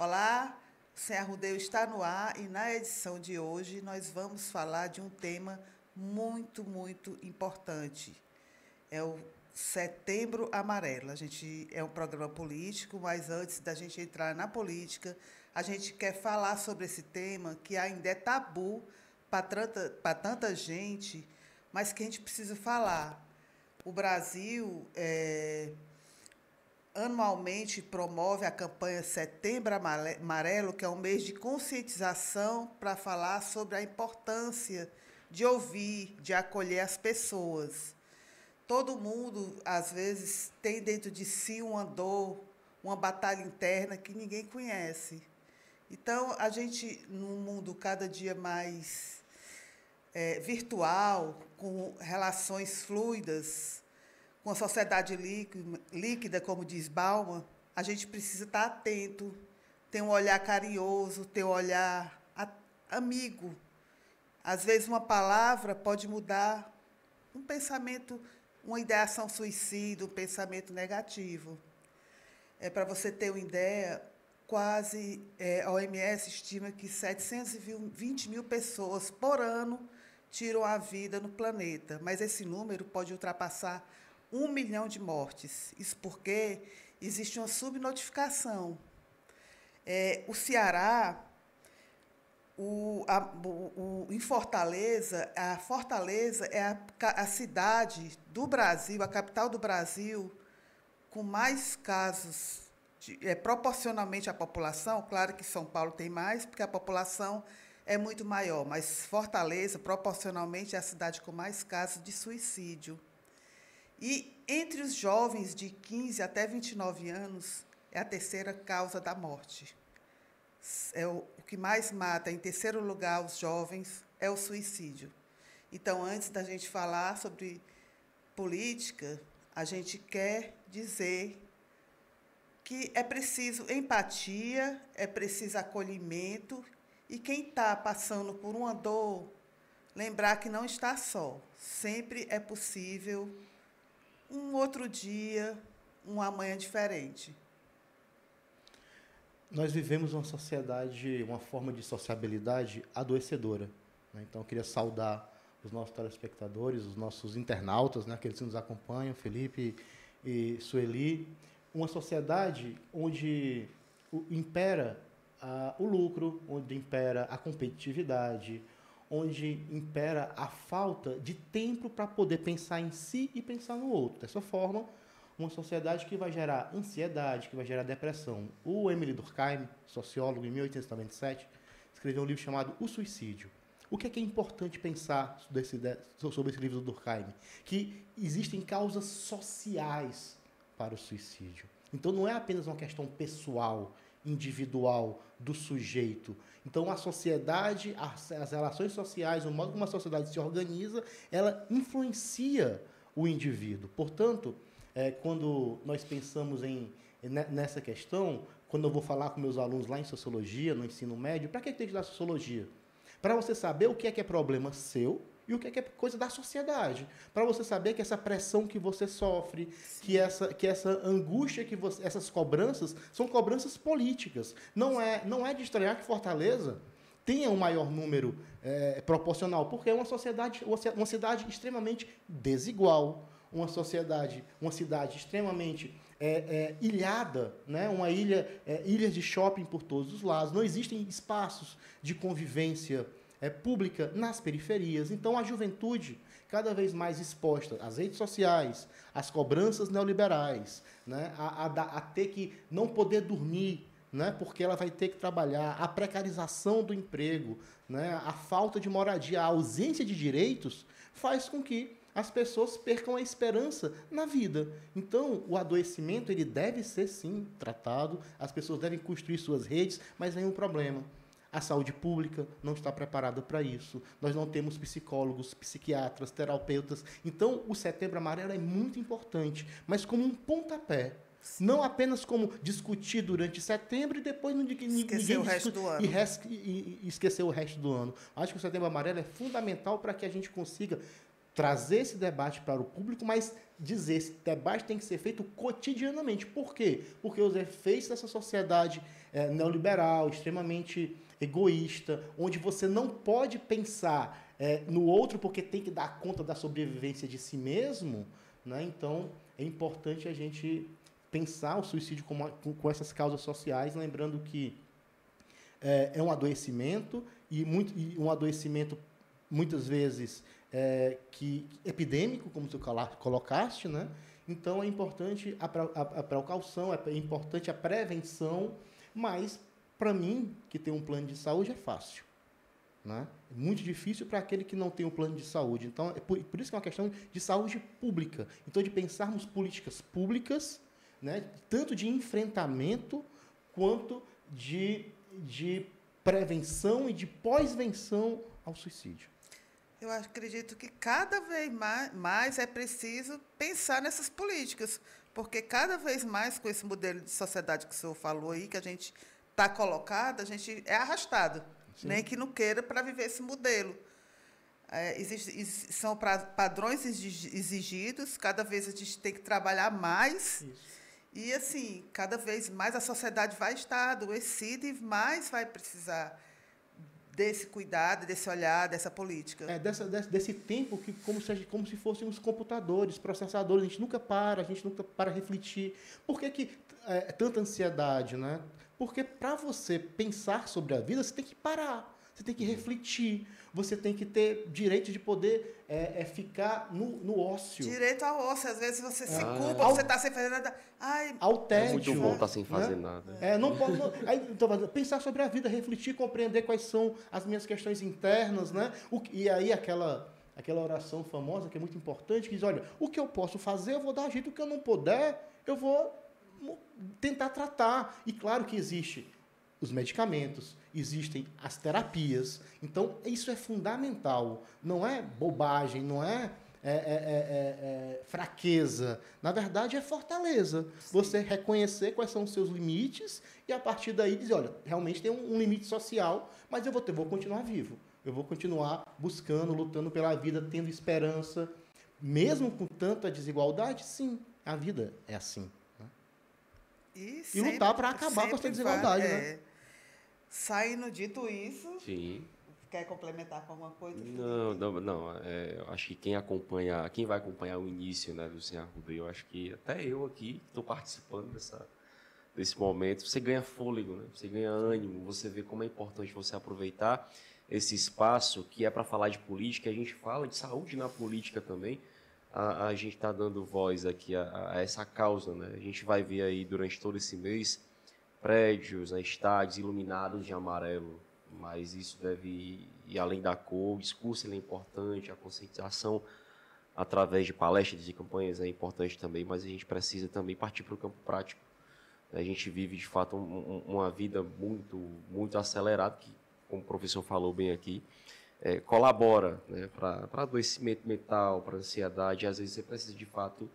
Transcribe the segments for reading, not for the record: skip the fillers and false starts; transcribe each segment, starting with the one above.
Olá, o Sem Arrudeio está no ar e na edição de hoje nós vamos falar de um tema muito importante. É o Setembro Amarelo. A gente é um programa político, mas antes da gente entrar na política, a gente quer falar sobre esse tema que ainda é tabu para tanta gente, mas que a gente precisa falar. O Brasil anualmente promove a campanha Setembro Amarelo, que é um mês de conscientização para falar sobre a importância de ouvir, de acolher as pessoas. Todo mundo, às vezes, tem dentro de si uma dor, uma batalha interna que ninguém conhece. Então, a gente, num mundo cada dia mais virtual, com relações fluidas, com a sociedade líquida, como diz Bauman, a gente precisa estar atento, ter um olhar carinhoso, ter um olhar amigo. Às vezes, uma palavra pode mudar um pensamento, uma ideação suicida, um pensamento negativo. Para você ter uma ideia, a OMS estima que 720 mil pessoas por ano tiram a vida no planeta, mas esse número pode ultrapassar 1 milhão de mortes. Isso porque existe uma subnotificação. O Ceará, em Fortaleza, a Fortaleza é a cidade do Brasil, a capital do Brasil, com mais casos, proporcionalmente à população. Claro que São Paulo tem mais, porque a população é muito maior, mas Fortaleza, proporcionalmente, é a cidade com mais casos de suicídio. E entre os jovens de 15 até 29 anos, é a terceira causa da morte. O que mais mata, em terceiro lugar, os jovens, é o suicídio. Então, antes da gente falar sobre política, a gente quer dizer que é preciso empatia, é preciso acolhimento, e quem está passando por uma dor, lembrar que não está só. Sempre é possível um outro dia, uma amanhã diferente. Nós vivemos uma sociedade, uma forma de sociabilidade adoecedora, né? Então, eu queria saudar os nossos telespectadores, os nossos internautas, né, aqueles que nos acompanham, Felipe e Sueli. Uma sociedade onde impera o lucro, onde impera a competitividade, onde impera a falta de tempo para poder pensar em si e pensar no outro. Dessa forma, uma sociedade que vai gerar ansiedade, que vai gerar depressão. O Émile Durkheim, sociólogo, em 1897, escreveu um livro chamado O Suicídio. O que é importante pensar sobre esse livro do Durkheim? Que existem causas sociais para o suicídio. Então, não é apenas uma questão pessoal, individual do sujeito. Então, a sociedade, as relações sociais, o modo como a sociedade se organiza, ela influencia o indivíduo. Portanto, quando nós pensamos nessa questão, quando eu vou falar com meus alunos lá em Sociologia, no ensino médio, para que tem que estudar Sociologia? Para você saber o que é problema seu e o que é coisa da sociedade. Para você saber que essa pressão que você sofre, que essa angústia, essas cobranças, são cobranças políticas. Não é de estranhar que Fortaleza tenha um maior número proporcional, porque é uma cidade extremamente desigual, uma cidade extremamente ilhada, né? Ilhas de shopping por todos os lados. Não existem espaços de convivência pública nas periferias. Então, a juventude, cada vez mais exposta às redes sociais, às cobranças neoliberais, né? a ter que não poder dormir, né? Porque ela vai ter que trabalhar, a precarização do emprego, né? A falta de moradia, a ausência de direitos, faz com que as pessoas percam a esperança na vida. Então, o adoecimento ele deve ser, sim, tratado, as pessoas devem construir suas redes, mas vem um problema. A saúde pública não está preparada para isso. Nós não temos psicólogos, psiquiatras, terapeutas. Então, o Setembro Amarelo é muito importante, mas como um pontapé. Não apenas como discutir durante setembro e depois esquecer o resto do ano. E esquecer o resto do ano. Acho que o Setembro Amarelo é fundamental para que a gente consiga trazer esse debate para o público, mas dizer esse debate tem que ser feito cotidianamente. Por quê? Porque os efeitos dessa sociedade neoliberal, extremamente egoísta, onde você não pode pensar no outro porque tem que dar conta da sobrevivência de si mesmo, né? Então, é importante a gente pensar o suicídio com essas causas sociais, lembrando que é um adoecimento, e um adoecimento, muitas vezes, epidêmico, como tu colocaste, né? Então, é importante a precaução, é importante a prevenção, mas, para mim, que tem um plano de saúde, é fácil. Né? É muito difícil para aquele que não tem um plano de saúde. Então, é por isso que é uma questão de saúde pública. Então, de pensarmos políticas públicas, né? Tanto de enfrentamento quanto de prevenção e de pós-venção ao suicídio. Eu acredito que cada vez mais é preciso pensar nessas políticas, porque cada vez mais, com esse modelo de sociedade que o senhor falou aí, que a gente está colocado, a gente é arrastado, nem que não queira, para viver esse modelo. São padrões exigidos, cada vez a gente tem que trabalhar mais. Isso. E, assim, cada vez mais a sociedade vai estar adoecida e mais vai precisar desse cuidado, desse olhar, dessa política. Desse tempo que como se fôssemos computadores, processadores, a gente nunca para refletir. Por que tanta ansiedade, né? Porque para você pensar sobre a vida, você tem que parar, você tem que refletir, você tem que ter direito de poder ficar no ócio. Direito ao ócio. Às vezes você se culpa, você está sem fazer nada. Ao tédio. É muito bom estar sem fazer nada. Então, pensar sobre a vida, refletir, compreender quais são as minhas questões internas, né? E aí aquela oração famosa, que é muito importante, que diz, olha, o que eu posso fazer, eu vou dar jeito, o que eu não puder, eu vou tentar tratar. E claro que existe os medicamentos, existem as terapias. Então, isso é fundamental. Não é bobagem, não é fraqueza. Na verdade, é fortaleza. Sim. Você reconhecer quais são os seus limites e, a partir daí, dizer, olha, realmente tem um limite social, mas eu vou continuar vivo. Eu vou continuar buscando, lutando pela vida, tendo esperança. Mesmo com tanta desigualdade, sim, a vida é assim. Né? E lutar para acabar com essa desigualdade, né? Saindo dito isso, sim. Quer complementar com alguma coisa? Não. Eu acho que quem vai acompanhar o início, né, do Sem Arruda, eu acho que até eu aqui estou participando desse momento, você ganha fôlego, né? Você ganha ânimo, você vê como é importante você aproveitar esse espaço que é para falar de política. A gente fala de saúde na política também. A gente está dando voz aqui a essa causa, né? A gente vai ver aí durante todo esse mês prédios, né, estádios iluminados de amarelo, mas isso deve ir além da cor. O discurso é importante, a conscientização através de palestras e campanhas é importante também, mas a gente precisa também partir para o campo prático. A gente vive, de fato, uma vida muito, muito acelerada, que, como o professor falou bem aqui, colabora, né, para adoecimento mental, para ansiedade. Às vezes você precisa, de fato,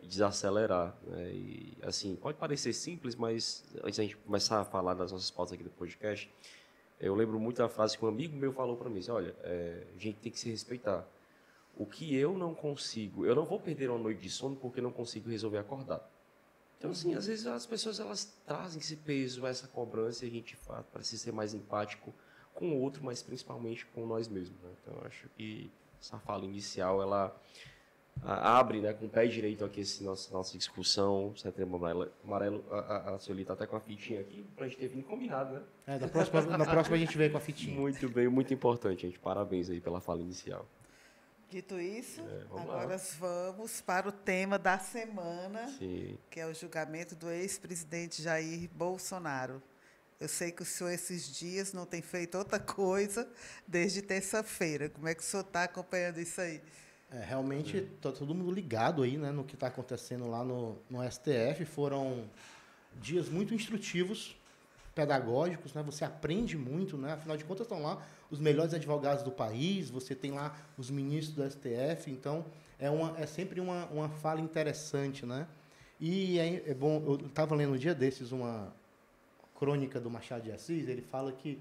desacelerar, né? E, assim, pode parecer simples, mas antes da gente começar a falar das nossas pautas aqui do podcast, eu lembro muito da frase que um amigo meu falou para mim, olha, a gente tem que se respeitar. O que eu não consigo, eu não vou perder uma noite de sono porque não consigo resolver acordar. Então, assim, às vezes as pessoas elas trazem esse peso, essa cobrança, e a gente, de fato, precisa ser mais empático com o outro, mas principalmente com nós mesmos, né? Então, eu acho que essa fala inicial, ela abre, né, com o pé direito aqui nossa discussão. Setembro Amarelo, a Sueli está até com a fitinha aqui, para a gente ter vindo combinado, né? Na próxima a gente vem com a fitinha. Muito bem, muito importante, gente. Parabéns aí pela fala inicial. Dito isso, agora vamos para o tema da semana, sim, que é o julgamento do ex-presidente Jair Bolsonaro. Eu sei que o senhor, esses dias, não tem feito outra coisa desde terça-feira. Como é que o senhor está acompanhando isso aí? Realmente, está todo mundo ligado aí, né, no que está acontecendo lá no STF. Foram dias muito instrutivos, pedagógicos, né? Você aprende muito, né? Afinal de contas, estão lá os melhores advogados do país, você tem lá os ministros do STF, então é sempre uma fala interessante, né? E é bom, eu estava lendo um dia desses uma crônica do Machado de Assis, ele fala que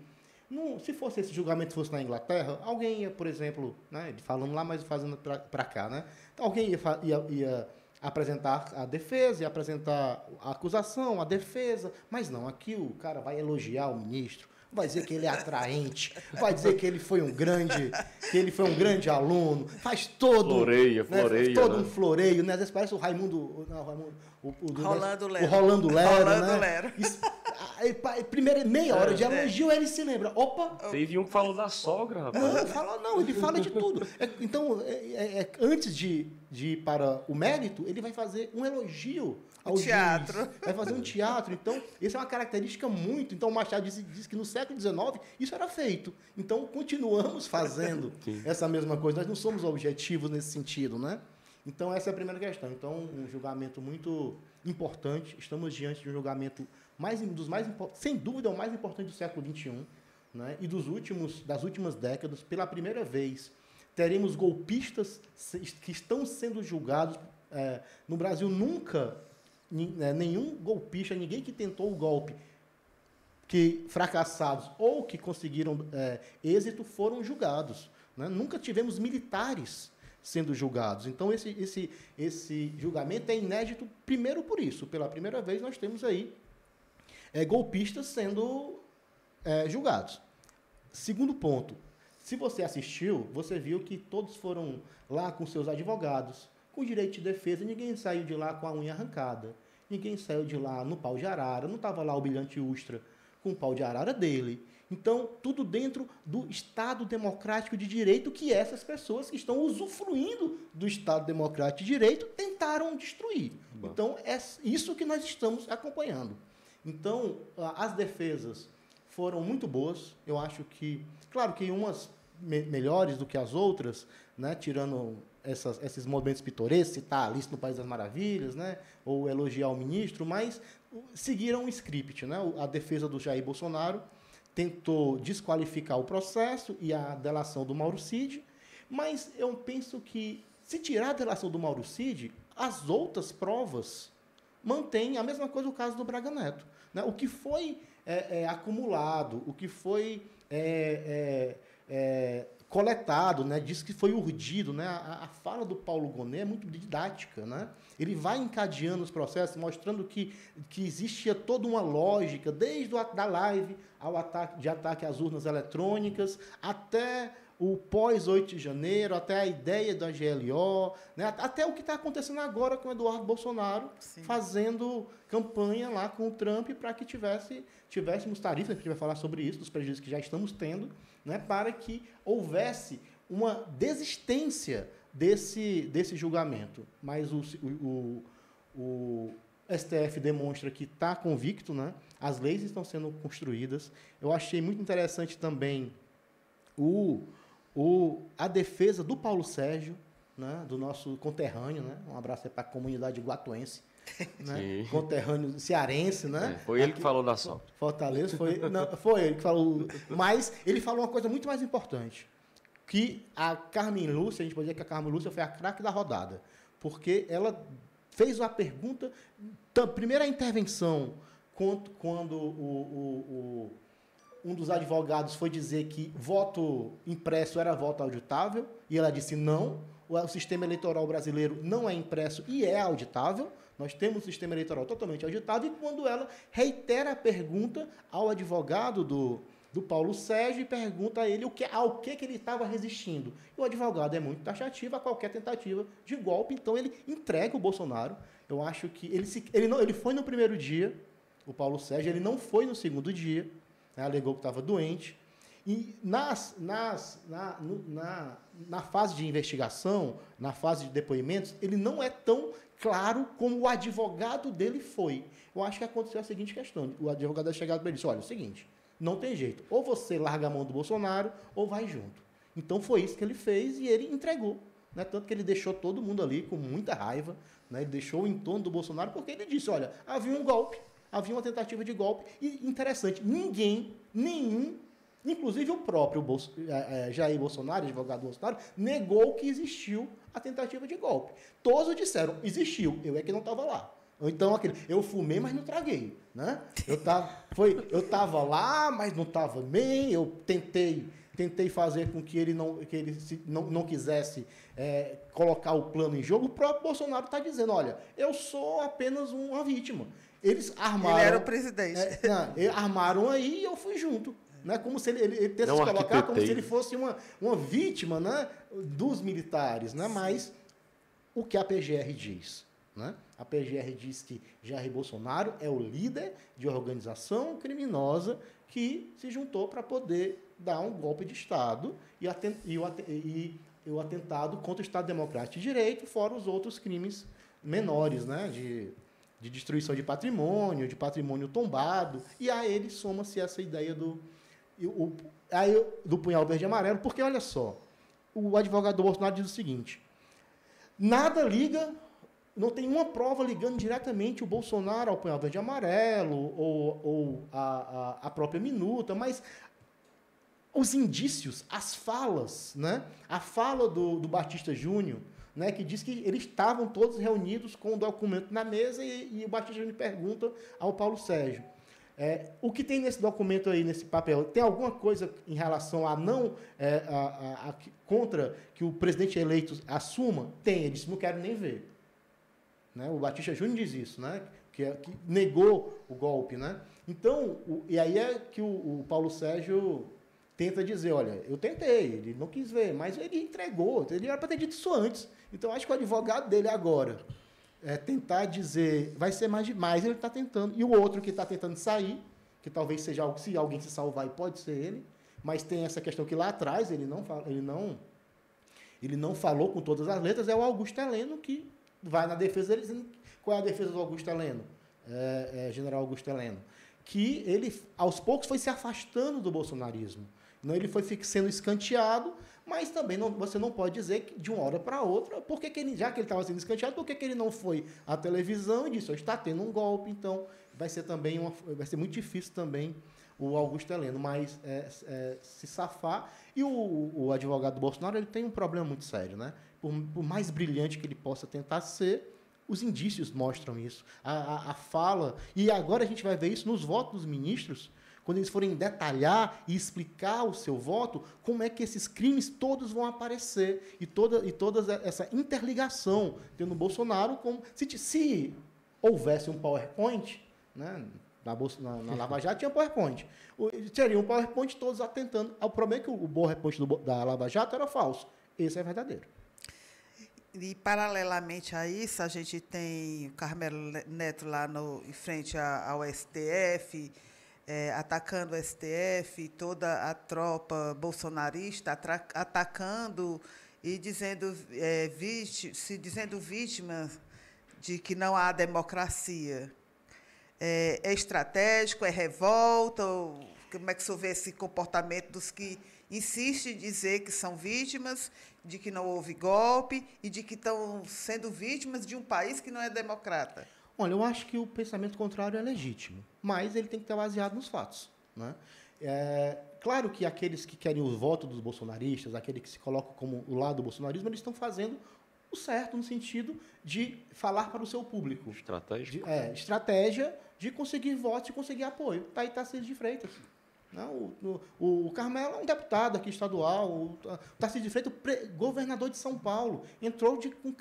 se fosse esse julgamento fosse na Inglaterra, alguém ia, por exemplo, né, falando lá, mas fazendo para cá, né? Então, alguém ia apresentar a defesa e apresentar a acusação, a defesa, mas não, aqui o cara vai elogiar o ministro, vai dizer que ele é atraente, vai dizer que ele foi um grande aluno, faz todo floreia, todo né? um floreio, né? Às vezes parece o Raimundo, Rolando Lero. O Rolando Lero, Rolando né? Lero. Primeira meia hora de elogio, ele se lembra, opa, Teve um que falou da sogra, rapaz. ele fala de tudo. Então, antes de ir para o mérito, ele vai fazer um elogio ao teatro. juiz. Vai fazer um teatro. Então, essa é uma característica muito. Então, o Machado diz que no século XIX isso era feito. Então, continuamos fazendo essa mesma coisa. Nós não somos objetivos nesse sentido, né? Então, essa é a primeira questão. Então, um julgamento muito importante. Estamos diante de um julgamento sem dúvida, o mais importante do século XXI, né? E das últimas décadas. Pela primeira vez, teremos golpistas que estão sendo julgados. No Brasil, nunca, nenhum golpista, ninguém que tentou o golpe, que fracassados ou que conseguiram êxito, foram julgados, né? Nunca tivemos militares sendo julgados. Então, esse julgamento é inédito, primeiro por isso. Pela primeira vez, nós temos aí golpistas sendo julgados. Segundo ponto, se você assistiu, você viu que todos foram lá com seus advogados, com direito de defesa, ninguém saiu de lá com a unha arrancada, ninguém saiu de lá no pau de arara, não estava lá o brilhante Ustra com o pau de arara dele. Então, tudo dentro do Estado Democrático de Direito que essas pessoas que estão usufruindo do Estado Democrático de Direito tentaram destruir. Bom. Então, é isso que nós estamos acompanhando. Então, as defesas foram muito boas. Eu acho que, claro que umas melhores do que as outras, né, tirando esses momentos pitorescos, citar Alice no País das Maravilhas, né, ou elogiar o ministro, mas seguiram um script, né? A defesa do Jair Bolsonaro tentou desqualificar o processo e a delação do Mauro Cid, mas eu penso que, se tirar a delação do Mauro Cid, as outras provas mantêm a mesma coisa no caso do Braga Neto, né? O que foi acumulado, o que foi coletado, né? Diz que foi urdido, né? A fala do Paulo Gonet é muito didática, né? Ele vai encadeando os processos, mostrando que existia toda uma lógica, desde da live ao ataque às urnas eletrônicas, até o pós-8 de janeiro, até a ideia da GLO, né? Até o que está acontecendo agora com o Eduardo Bolsonaro, sim, fazendo campanha lá com o Trump para que tivéssemos tarifas, a gente vai falar sobre isso, dos prejuízos que já estamos tendo, né? Para que houvesse uma desistência desse julgamento. Mas o STF demonstra que está convicto, né? As leis estão sendo construídas. Eu achei muito interessante também a defesa do Paulo Sérgio, né? Do nosso conterrâneo, né? Um abraço para a comunidade guatuense, né? Conterrâneo cearense, né? Foi ele que falou da SOP. Fortaleza, foi ele que falou. Mas ele falou uma coisa muito mais importante, que a Carmen Lúcia, a gente pode dizer que a Carmen Lúcia foi a craque da rodada, porque ela fez uma pergunta, primeira intervenção, quando um dos advogados foi dizer que voto impresso era voto auditável, e ela disse não, o sistema eleitoral brasileiro não é impresso e é auditável, nós temos um sistema eleitoral totalmente auditável, e quando ela reitera a pergunta ao advogado do Paulo Sérgio e pergunta a ele ao que ele estava resistindo. E o advogado é muito taxativo a qualquer tentativa de golpe, então ele entrega o Bolsonaro. Eu acho que ele foi no primeiro dia, o Paulo Sérgio, ele não foi no segundo dia, né, alegou que estava doente. E na fase de investigação, na fase de depoimentos, ele não é tão claro como o advogado dele foi. Eu acho que aconteceu a seguinte questão, o advogado é chegado para ele e disse, olha, é o seguinte, não tem jeito. Ou você larga a mão do Bolsonaro, ou vai junto. Então, foi isso que ele fez e ele entregou, né? Tanto que ele deixou todo mundo ali com muita raiva, né? Ele deixou o entorno do Bolsonaro, porque ele disse, olha, havia um golpe, havia uma tentativa de golpe. E, interessante, nenhum, inclusive o próprio Jair Bolsonaro, advogado Bolsonaro, negou que existiu a tentativa de golpe. Todos disseram, existiu, eu é que não estava lá. Então, eu fumei, mas não traguei, né? Eu tava lá, mas não estava bem, eu tentei tentei fazer com que ele não quisesse colocar o plano em jogo, o próprio Bolsonaro está dizendo, olha, eu sou apenas uma vítima. Eles armaram... Ele era o presidente. Eles armaram aí e eu fui junto. Né? Como se ele tenta se colocar como se ele fosse uma vítima, né, dos militares. Né? Mas o que a PGR diz? Né? A PGR diz que Jair Bolsonaro é o líder de organização criminosa que se juntou para poder dar um golpe de Estado e o atentado contra o Estado Democrático de Direito, fora os outros crimes menores, né? de destruição de patrimônio tombado. E a ele soma-se essa ideia do punhal verde e amarelo, porque, olha só, o advogado do Bolsonaro diz o seguinte, nada liga... Não tem uma prova ligando diretamente o Bolsonaro ao punhal verde e amarelo ou a própria minuta, mas os indícios, as falas, né? A fala do Batista Júnior, né? Que diz que eles estavam todos reunidos com o documento na mesa e o Batista Júnior pergunta ao Paulo Sérgio, o que tem nesse documento aí, nesse papel? Tem alguma coisa em relação a não contra que o presidente eleito assuma? Tem, eles não querem nem ver. Né? O Batista Júnior diz isso, né? que negou o golpe. Né? Então, e aí é que o Paulo Sérgio tenta dizer, olha, eu tentei, ele não quis ver, mas ele entregou, ele era para ter dito isso antes. Então, acho que o advogado dele agora tentar dizer, vai ser mais demais, ele está tentando. E o outro que está tentando sair, que talvez seja algo, se alguém se salvar, pode ser ele, mas tem essa questão que lá atrás ele não falou com todas as letras, é o Augusto Heleno que vai na defesa dele, dizendo qual é a defesa do Augusto Heleno, general Augusto Heleno, que ele, aos poucos, foi se afastando do bolsonarismo. Não, ele foi sendo escanteado, mas também você não pode dizer que de uma hora para outra, já que ele estava sendo escanteado, por que ele não foi à televisão e disse, está tendo um golpe, então vai ser muito difícil também o Augusto Heleno, mas se safar. E o advogado do Bolsonaro ele tem um problema muito sério, né? Por mais brilhante que ele possa tentar ser, os indícios mostram isso. A fala... E agora a gente vai ver isso nos votos dos ministros, quando eles forem detalhar e explicar o seu voto, como é que esses crimes todos vão aparecer. E toda essa interligação tendo o Bolsonaro, como se houvesse um PowerPoint, né? Na Lava Jato tinha PowerPoint. Teria um PowerPoint todos atentando. O problema é que o PowerPoint da Lava Jato era falso. Esse é verdadeiro. E, paralelamente a isso, a gente tem o Carmelo Neto lá em frente ao STF, atacando o STF, toda a tropa bolsonarista atacando e se dizendo vítima de que não há democracia. É estratégico, é revolta? Como é que o senhor vê esse comportamento dos que insistem em dizer que são vítimas, de que não houve golpe e de que estão sendo vítimas de um país que não é democrata? Olha, eu acho que o pensamento contrário é legítimo, mas ele tem que estar baseado nos fatos. Né? Claro que aqueles que querem o voto dos bolsonaristas, aqueles que se colocam como o lado do bolsonarismo, eles estão fazendo o certo no sentido de falar para o seu público. Estratégia de conseguir votos e conseguir apoio. Está aí Tarcísio de Freitas. Não, o Carmelo é um deputado aqui estadual, o Tarcísio de Freitas, governador de São Paulo, entrou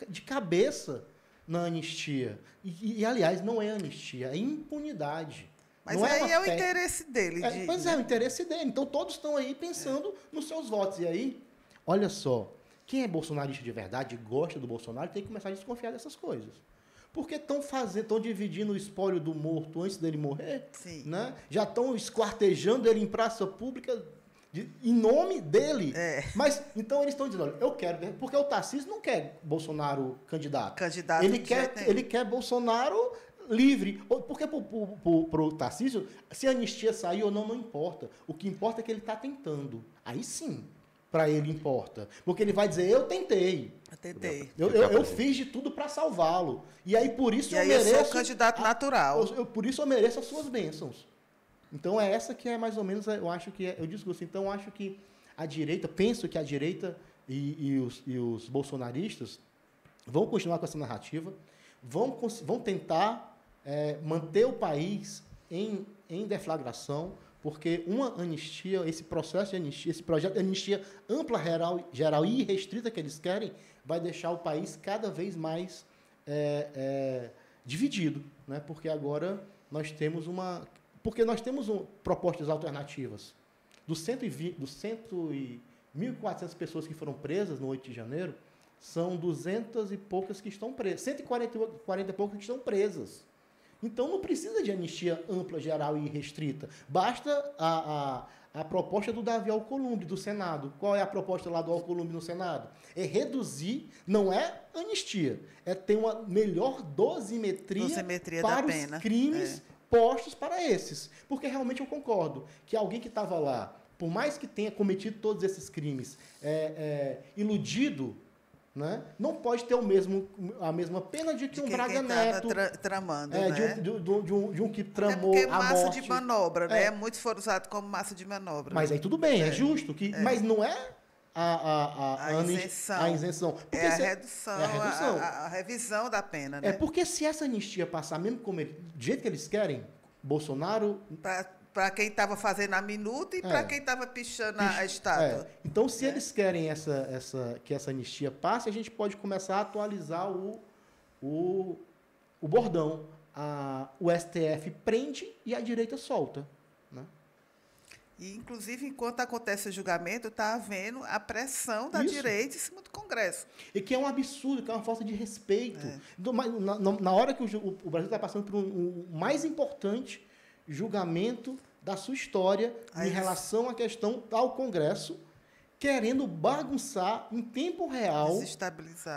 de cabeça na anistia. E, aliás, não é anistia, é impunidade. Mas aí é o interesse dele. Pois é o interesse dele. Então, todos estão aí pensando nos seus votos. E aí, olha só, quem é bolsonarista de verdade, gosta do Bolsonaro, tem que começar a desconfiar dessas coisas. Porque estão dividindo o espólio do morto antes dele morrer? Sim. Né? Já estão esquartejando ele em praça pública em nome dele. Mas, então, eles estão dizendo, olha, eu quero... Porque o Tarcísio não quer Bolsonaro candidato. Ele quer Bolsonaro livre. Porque para o Tarcísio, se a anistia sair ou não importa. O que importa é que ele está tentando. Aí sim, para ele importa. Porque ele vai dizer, eu tentei. Eu fiz de tudo para salvá-lo. E aí, por isso, eu mereço... eu sou candidato natural. Por isso, eu mereço as suas bênçãos. Então, é essa que é mais ou menos, eu acho que é o discurso. Então, eu acho que a direita, penso que a direita e os bolsonaristas vão continuar com essa narrativa, vão tentar manter o país em deflagração, porque uma anistia, esse processo de anistia, esse projeto de anistia ampla, geral e restrita que eles querem, vai deixar o país cada vez mais dividido, né? Porque agora nós temos propostas alternativas. Dos 1.400 pessoas que foram presas no 8 de janeiro, são 200 e poucas que estão presas, 140 e poucas que estão presas. Então não precisa de anistia ampla, geral e restrita. Basta a proposta do Davi Alcolumbre, do Senado. Qual é a proposta lá do Alcolumbre no Senado? É reduzir, não é anistia, é ter uma melhor dosimetria para os crimes postos para esses. Porque realmente eu concordo que alguém que estava lá, por mais que tenha cometido todos esses crimes, iludido, né, não pode ter a mesma pena de que um Braga Neto. Tramando, de um que tramou porque a massa morte. de manobra, né? Muitos foram usados como massa de manobra. Mas aí tudo bem, é justo. Mas não é a isenção. Porque é a redução, a revisão da pena. Né? Porque se essa anistia passar, mesmo como do jeito que eles querem, Bolsonaro... Para quem estava fazendo a minuta e para quem estava pichando a estátua. Então, se eles querem que essa anistia passe, a gente pode começar a atualizar o bordão. O STF prende e a direita solta. Né? E, inclusive, enquanto acontece o julgamento, está havendo a pressão da direita em cima do Congresso. E que é um absurdo, que é uma falta de respeito. Na hora que o Brasil está passando por um mais importante julgamento da sua história em relação à questão ao Congresso, querendo bagunçar em tempo real,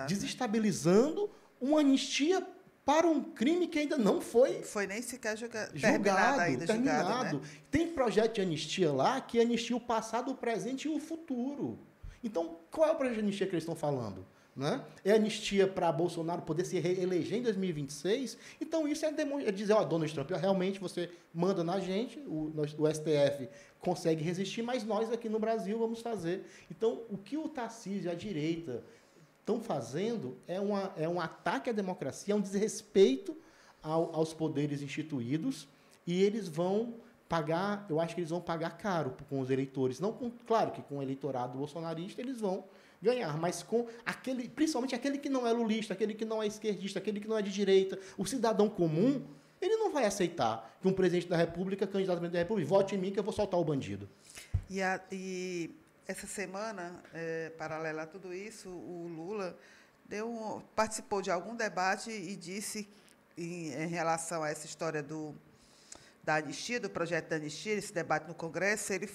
desestabilizando uma anistia para um crime que ainda não foi nem sequer terminado. Né? Tem projeto de anistia lá que anistia o passado, o presente e o futuro. Então, qual é o projeto de anistia que eles estão falando? Né? É anistia para Bolsonaro poder se reeleger em 2026? Então, isso é dizer, Donald Trump, realmente você manda na gente, o STF consegue resistir, mas nós aqui no Brasil vamos fazer. Então, o que o Tarcísio e a direita estão fazendo é um ataque à democracia, é um desrespeito aos poderes instituídos, e eles vão pagar, eu acho que eles vão pagar caro com os eleitores. Claro que com o eleitorado bolsonarista eles vão ganhar, mas com principalmente aquele que não é lulista, aquele que não é esquerdista, aquele que não é de direita, o cidadão comum, ele não vai aceitar que um presidente da República, candidato a presidente da República, vote em mim que eu vou soltar o bandido. E essa semana, paralela a tudo isso, o Lula participou de algum debate e disse, em relação a essa história da anistia, do projeto da anistia, esse debate no Congresso, ele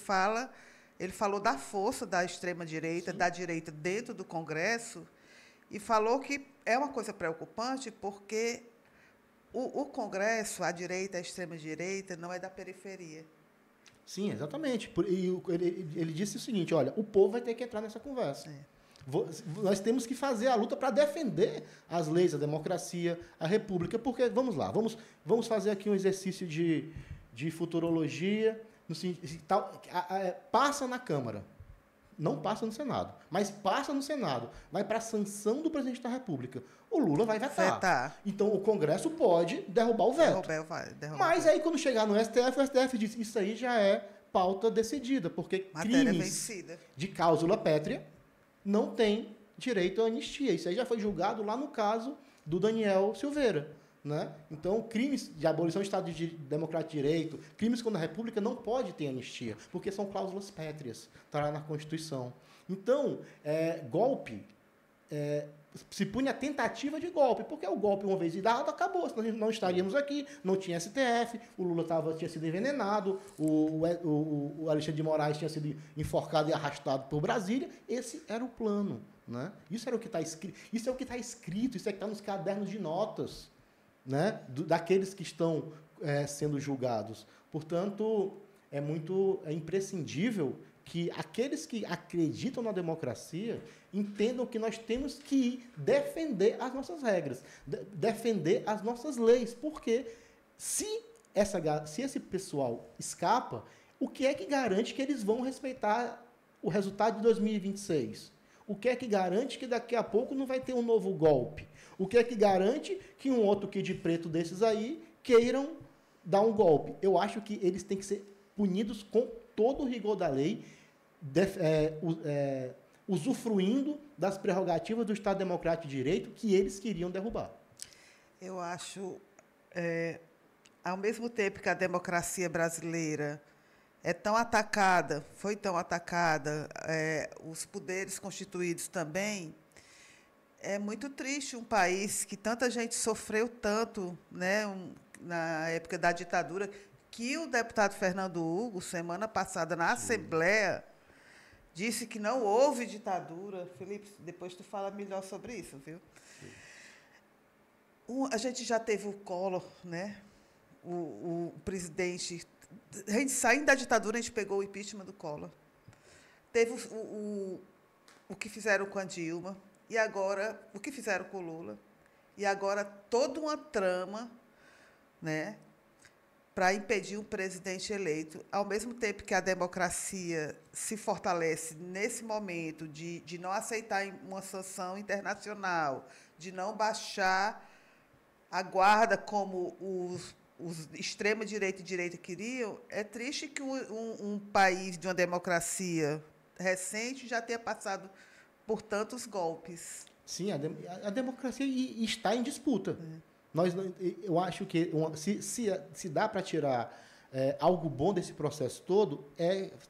falou da força da extrema-direita, da direita dentro do Congresso, e falou que é uma coisa preocupante porque o Congresso, a direita, a extrema-direita, não é da periferia. Sim, exatamente. Ele disse o seguinte, olha, o povo vai ter que entrar nessa conversa. Nós temos que fazer a luta para defender as leis, a democracia, a república, porque, vamos lá, vamos fazer aqui um exercício de futurologia, passa na Câmara, não passa no Senado, mas passa no Senado, vai para a sanção do presidente da República. O Lula vai vetar. Então, o Congresso pode derrubar o veto. Mas aí, quando chegar no STF, o STF diz isso aí já é pauta decidida, porque crimes de cláusula pétrea não tem direito à anistia. Isso aí já foi julgado lá no caso do Daniel Silveira. Né? Então, crimes de abolição do Estado Democrático de Direito, crimes contra a República não pode ter anistia, porque são cláusulas pétreas, está lá na Constituição. Então, golpe, se pune a tentativa de golpe, porque o golpe, uma vez dado, acabou, senão não estaríamos aqui, não tinha STF, o Lula tinha sido envenenado, o Alexandre de Moraes tinha sido enforcado e arrastado por Brasília. Esse era o plano. Né? Isso era o que está escrito, isso é o que está nos cadernos de notas. Né, daqueles que estão sendo julgados. Portanto, é imprescindível que aqueles que acreditam na democracia entendam que nós temos que defender as nossas regras, defender as nossas leis, porque se esse pessoal escapa, o que é que garante que eles vão respeitar o resultado de 2026? O que é que garante que daqui a pouco não vai ter um novo golpe? O que é que garante que um outro Kid Preto desses aí queiram dar um golpe? Eu acho que eles têm que ser punidos com todo o rigor da lei, usufruindo das prerrogativas do Estado Democrático de Direito que eles queriam derrubar. Eu acho, ao mesmo tempo que a democracia brasileira é tão atacada, foi tão atacada, os poderes constituídos também, é muito triste um país que tanta gente sofreu tanto, né, na época da ditadura, que o deputado Fernando Hugo, semana passada, na Assembleia, disse que não houve ditadura. Felipe, depois tu fala melhor sobre isso, viu? A gente já teve o Collor, né? O presidente... A gente, saindo da ditadura, a gente pegou o impeachment do Collor. Teve o que fizeram com a Dilma, e agora o que fizeram com o Lula. E agora toda uma trama, né, para impedir um presidente eleito, ao mesmo tempo que a democracia se fortalece nesse momento de não aceitar uma sanção internacional, de não baixar a guarda como os extrema-direita e direita queriam, é triste que um país de uma democracia recente já tenha passado por tantos golpes. Sim, a democracia está em disputa. Eu acho que se dá para tirar algo bom desse processo todo,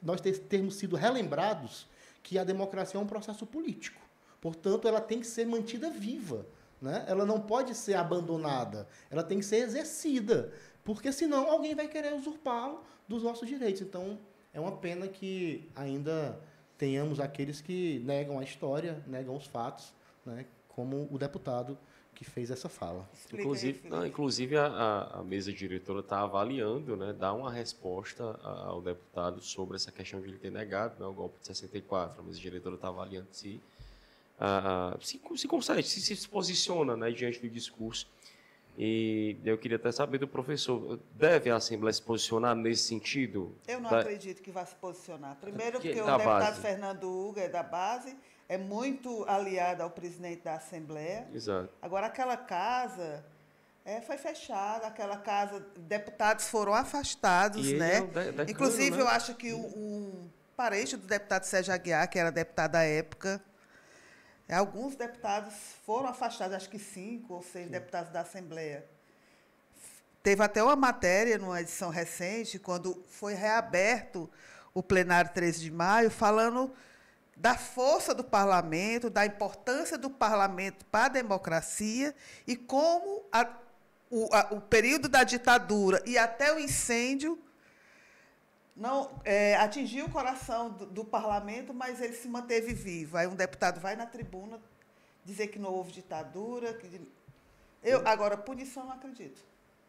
nós termos sido relembrados que a democracia é um processo político. Portanto, ela tem que ser mantida viva. Né? Ela não pode ser abandonada, ela tem que ser exercida, porque senão alguém vai querer usurpá-lo dos nossos direitos. Então, é uma pena que ainda tenhamos aqueles que negam a história, negam os fatos, né? Como o deputado que fez essa fala. Inclusive a mesa diretora está avaliando, né, dar uma resposta ao deputado sobre essa questão de ele ter negado, né, o golpe de 64. A mesa diretora está avaliando se consegue, se posiciona, né, diante do discurso. E eu queria até saber do professor, deve a Assembleia se posicionar nesse sentido? Eu não acredito que vá se posicionar. Primeiro porque o deputado base. Fernando Hugo é da base, é muito aliado ao presidente da Assembleia. Exato. Agora, aquela casa foi fechada, aquela casa, deputados foram afastados, né? Inclusive, né? Eu acho que um parente do deputado Sérgio Aguiar, que era deputado à época, alguns deputados foram afastados, acho que 5 ou 6 deputados da Assembleia. Teve até uma matéria, numa edição recente, quando foi reaberto o plenário 13 de maio, falando da força do parlamento, da importância do parlamento para a democracia e como o período da ditadura e até o incêndio não atingiu o coração do parlamento, mas ele se manteve vivo. Aí um deputado vai na tribuna dizer que não houve ditadura. Agora, punição, não acredito.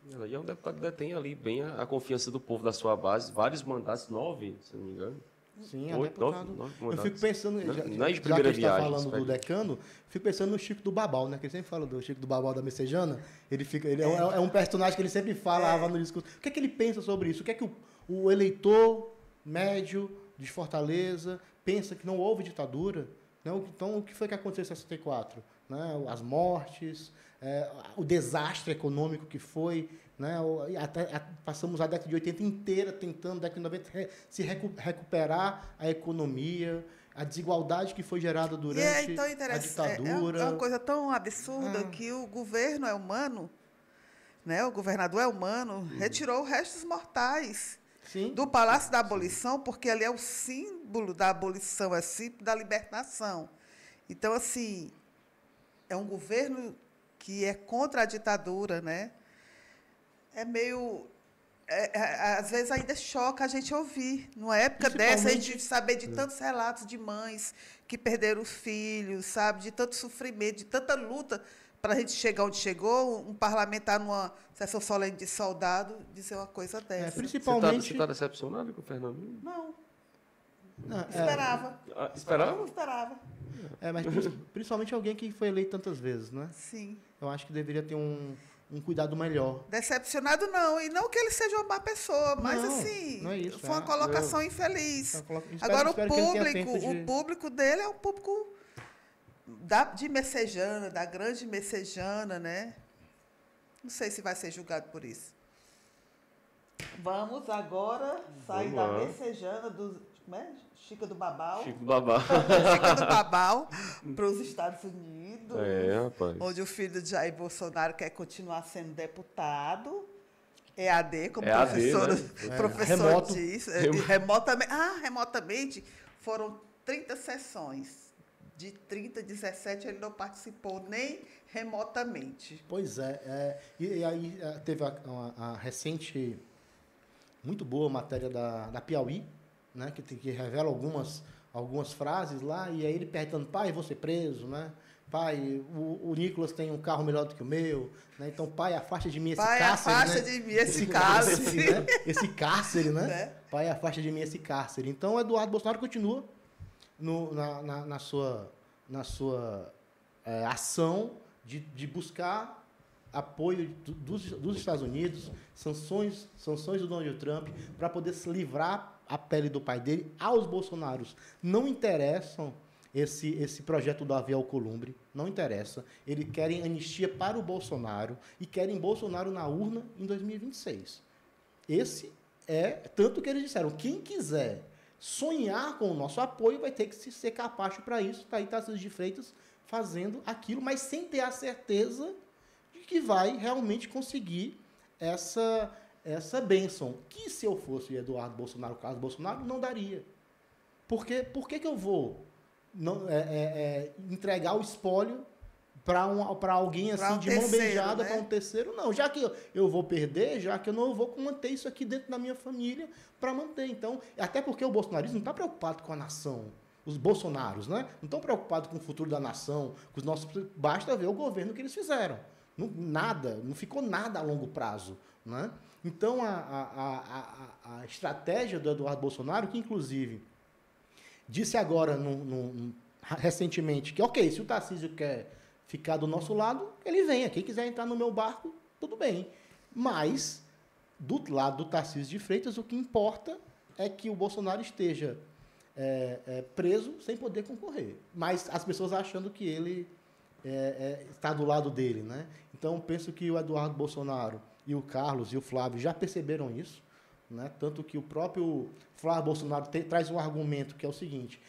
E é um deputado que detém ali bem a confiança do povo da sua base, vários mandatos, 9, se não me engano. Sim, 8, 9 eu fico pensando, não é de primeira viagem. Está falando do decano, fico pensando no Chico do Babau, né? Que ele sempre fala do Chico do Babau da Messejana. Ele é um personagem que ele sempre falava no discurso. O que é que ele pensa sobre isso? O que é que o eleitor médio de Fortaleza pensa que não houve ditadura? Né? Então, o que foi que aconteceu em 64? Né? As mortes, o desastre econômico que foi, né? Passamos a década de 80 inteira tentando, década de 90, se recuperar a economia, a desigualdade que foi gerada durante a ditadura. É uma coisa tão absurda que o governo é humano, né? O governador é humano, retirou restos mortais do Palácio da Abolição, porque ali é o símbolo da abolição, é símbolo da libertação. Então, assim, é um governo que é contra a ditadura, né? É meio... às vezes ainda choca a gente ouvir. Numa época dessa, a gente saber de tantos relatos de mães que perderam os filhos, sabe? De tanto sofrimento, de tanta luta para a gente chegar onde chegou, um parlamentar numa sessão solene de soldado dizer uma coisa dessa. Principalmente... Você está decepcionado com o Fernando? Não. Esperava. Esperava? Esperava. Mas principalmente alguém que foi eleito tantas vezes, né? Sim. Eu acho que deveria ter um cuidado melhor. Decepcionado não, e não que ele seja uma má pessoa, mas não, assim, não é isso, foi uma colocação infeliz. Agora o público dele é um público de Messejana, da grande Messejana, né? Não sei se vai ser julgado por isso. Vamos agora sair Vamos da lá. messejana do como é? Chica do Babau. Chico Babá. Chica do Babau para os Estados Unidos. Rapaz. Onde o filho de Jair Bolsonaro quer continuar sendo deputado. EAD, como EAD, o né? professor Remoto. diz. Remotamente foram 30 sessões. De 30, 17 ele não participou nem remotamente. Pois é. E aí teve a recente, muito boa matéria da Piauí, né, que revela algumas frases lá, e aí ele perguntando, pai, vou ser preso, né? Pai, o Nicolas tem um carro melhor do que o meu, né? Então, pai, afasta de mim esse Pai, cárcere, afasta né? de mim esse cárcere. Né? Esse cárcere, né? Né? Pai, afasta de mim esse cárcere. Então, o Eduardo Bolsonaro continua na sua ação de buscar apoio dos Estados Unidos, sanções do Donald Trump, para poder se livrar a pele do pai dele. Aos bolsonaros não interessam esse projeto do Davi Alcolumbre, não interessa. Eles querem anistia para o Bolsonaro e querem Bolsonaro na urna em 2026. Esse é tanto que eles disseram, quem quiser sonhar com o nosso apoio vai ter que ser capaz para isso. Está aí Tarcísio de Freitas fazendo aquilo, mas sem ter a certeza de que vai realmente conseguir essa bênção. Que se eu fosse Eduardo Bolsonaro, Carlos Bolsonaro, não daria. Por que eu vou entregar o espólio para alguém assim, um de mão terceiro, beijada, né? para um terceiro? Não, já que eu vou perder, já que eu não vou manter isso aqui dentro da minha família para manter. Então, até porque o bolsonarismo não está preocupado com a nação. Os bolsonaros, né? Não estão preocupados com o futuro da nação, com os nossos. Basta ver o governo que eles fizeram. Não ficou nada a longo prazo, né? Então, a estratégia do Eduardo Bolsonaro, que inclusive disse agora, recentemente, que, ok, se o Tarcísio quer ficar do nosso lado, ele venha. Quem quiser entrar no meu barco, tudo bem. Mas, do lado do Tarcísio de Freitas, o que importa é que o Bolsonaro esteja preso sem poder concorrer. Mas as pessoas achando que ele está do lado dele, né? Então, penso que o Eduardo Bolsonaro e o Carlos e o Flávio já perceberam isso, né? Tanto que o próprio Flávio Bolsonaro traz um argumento que é o seguinte: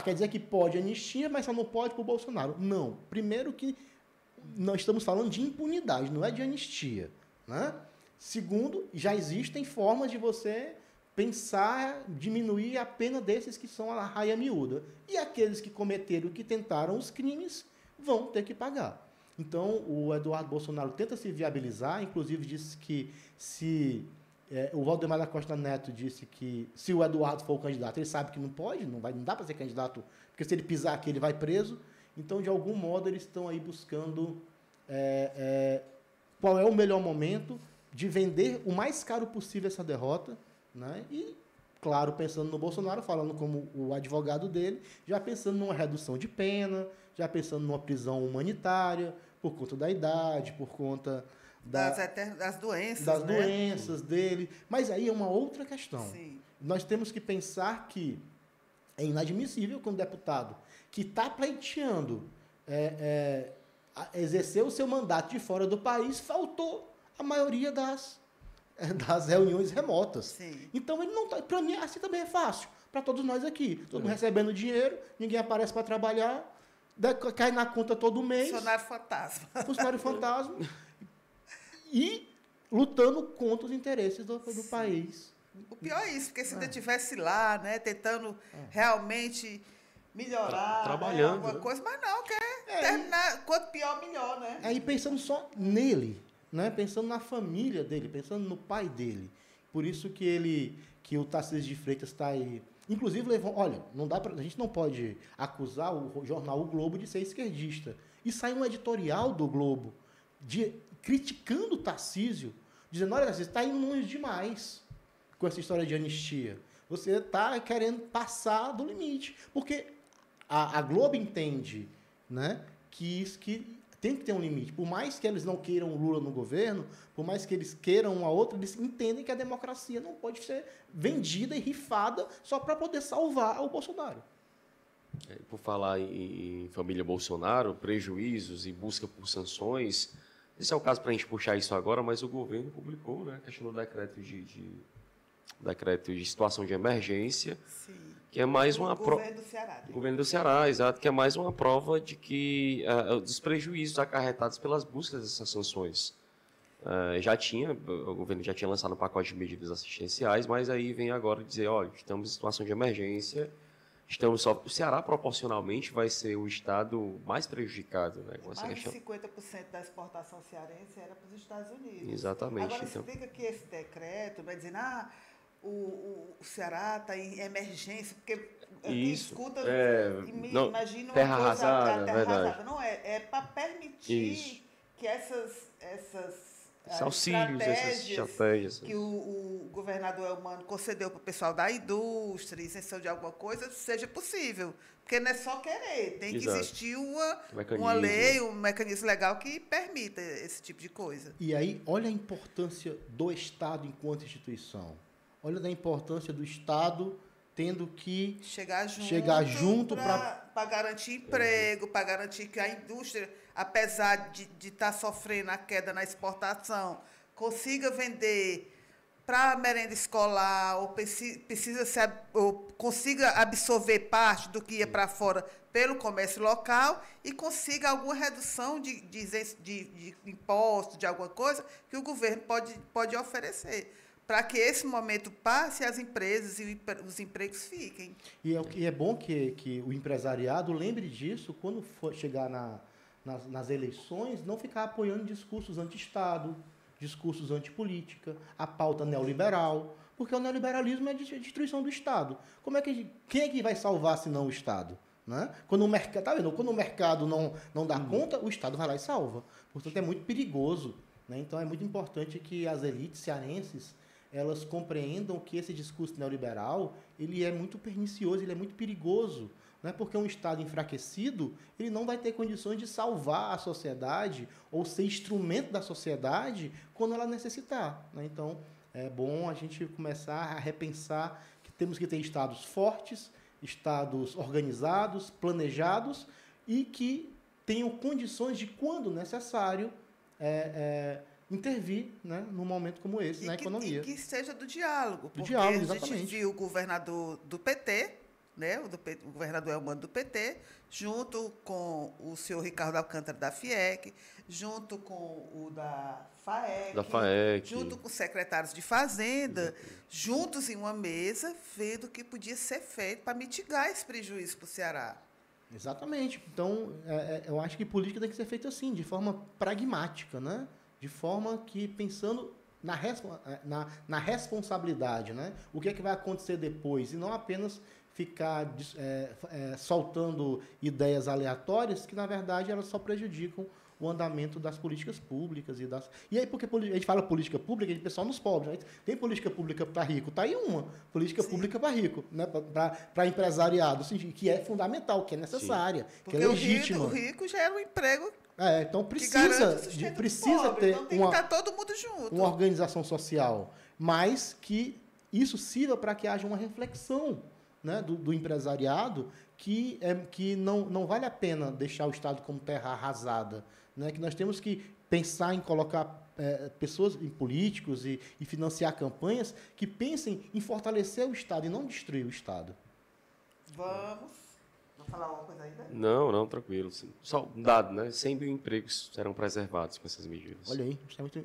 quer dizer que pode anistia, mas só não pode para o Bolsonaro. Não. Primeiro que nós estamos falando de impunidade, não é de anistia, né? Segundo, já existem formas de você pensar, diminuir a pena desses que são a raia miúda. E aqueles que cometeram, que tentaram os crimes, vão ter que pagar. Então, o Eduardo Bolsonaro tenta se viabilizar, inclusive disse que se o Valdemar da Costa Neto disse que se o Eduardo for o candidato, ele sabe que não pode, não dá para ser candidato, porque se ele pisar aqui, ele vai preso. Então, de algum modo, eles estão aí buscando qual é o melhor momento de vender o mais caro possível essa derrota, né? E, claro, pensando no Bolsonaro, falando como o advogado dele, já pensando numa redução de pena, já pensando numa prisão humanitária, por conta da idade, por conta das doenças, das né? doenças dele. Mas aí é uma outra questão. Sim. Nós temos que pensar que é inadmissível que um deputado que está pleiteando exercer o seu mandato de fora do país, faltou a maioria das reuniões remotas. Sim. Então, ele não tá, para mim, assim também é fácil. Para todos nós aqui. Todo mundo recebendo dinheiro, ninguém aparece para trabalhar, cai na conta todo mês. Funcionário fantasma. Funcionário fantasma. E lutando contra os interesses do país. O pior é isso, porque se ainda estivesse lá, né, tentando realmente melhorar, trabalhando, alguma né? coisa, mas não, quer terminar, quanto pior, melhor, né? Aí pensando só nele, né? Pensando na família dele, pensando no pai dele. Por isso que o Tarcísio de Freitas está aí. Inclusive, olha, a gente não pode acusar o jornal O Globo de ser esquerdista. E sai um editorial do Globo criticando o Tarcísio, dizendo, olha, Tarcísio, está indo longe demais com essa história de anistia. Você está querendo passar do limite. Porque a Globo entende, né, que tem que ter um limite. Por mais que eles não queiram o Lula no governo, por mais que eles queiram uma outra, eles entendem que a democracia não pode ser vendida e rifada só para poder salvar o Bolsonaro. Por falar em família Bolsonaro, prejuízos e busca por sanções, Esse é o caso para a gente puxar isso agora, mas o governo publicou, né, a questão do decreto de situação de emergência, Sim. que é mais uma governo do Ceará. Governo do Ceará, exato, que é mais uma prova de que dos prejuízos acarretados pelas buscas dessas sanções. O governo já tinha lançado um pacote de medidas assistenciais, mas aí vem agora dizer, olha, estamos em situação de emergência, o Ceará proporcionalmente vai ser o estado mais prejudicado, né, com essa Mais questão. de 50% da exportação cearense era para os Estados Unidos. Exatamente. Agora, então, explica que esse decreto vai dizendo, o Ceará está em emergência, porque quem escuta, imagina terra uma coisa, arrasada, terra verdade. arrasada. Não, é para permitir que essas auxílios, essas estratégias. que o governador Elmano concedeu para o pessoal da indústria, isenção de alguma coisa, seja possível. Porque não é só querer, tem que existir uma lei, um mecanismo legal que permita esse tipo de coisa. E aí, olha a importância do Estado enquanto instituição. Olha a importância do Estado tendo que chegar junto para garantir emprego, para garantir que a indústria, apesar de estar sofrendo a queda na exportação, consiga vender para a merenda escolar ou consiga absorver parte do que ia para fora pelo comércio local e consiga alguma redução de imposto, de alguma coisa que o governo pode oferecer, para que esse momento passe e as empresas e os empregos fiquem. E é bom que o empresariado lembre disso quando for chegar nas eleições, não ficar apoiando discursos anti-Estado, discursos antipolítica, a pauta neoliberal, porque o neoliberalismo é a destruição do Estado. Quem é que vai salvar se não o Estado? Né? Quando o mercado, tá vendo? Quando o mercado não dá conta, o Estado vai lá e salva. Portanto, é muito perigoso. Né? Então, é muito importante que as elites cearenses elas compreendam que esse discurso neoliberal ele é muito pernicioso, ele é muito perigoso, né? Porque um Estado enfraquecido ele não vai ter condições de salvar a sociedade ou ser instrumento da sociedade quando ela necessitar. Né? Então, é bom a gente começar a repensar que temos que ter Estados fortes, Estados organizados, planejados e que tenham condições de, quando necessário, intervir, né, num momento como esse, na economia. E que seja do diálogo. Do diálogo, exatamente. A gente viu o governador do PT, né, o governador Elmano do PT, junto com o senhor Ricardo Alcântara da FIEC, junto com o da FAEC, junto com os secretários de Fazenda, juntos em uma mesa, vendo o que podia ser feito para mitigar esse prejuízo para o Ceará. Exatamente. Então, eu acho que política tem que ser feita assim, de forma pragmática, né? De forma que, pensando na responsabilidade, né? O que é que vai acontecer depois, e não apenas ficar soltando ideias aleatórias que, na verdade, elas só prejudicam o andamento das políticas públicas. E aí, porque a gente fala política pública, a gente pensa só nos pobres. Né? Tem política pública para rico, está aí uma. Política pública para rico, né? Para empresariado, assim, que é fundamental, que é necessária, que é legítima. O rico gera um emprego. Então precisa ter então tem que estar todo mundo junto. Uma organização social, mas que isso sirva para que haja uma reflexão, né, do empresariado que não vale a pena deixar o Estado como terra arrasada, né, que nós temos que pensar em colocar pessoas, em políticos e financiar campanhas que pensem em fortalecer o Estado e não destruir o Estado. Vamos falar alguma coisa ainda? Não, tranquilo. Só um dado, né? 100 mil empregos serão preservados com essas medidas. Olha aí,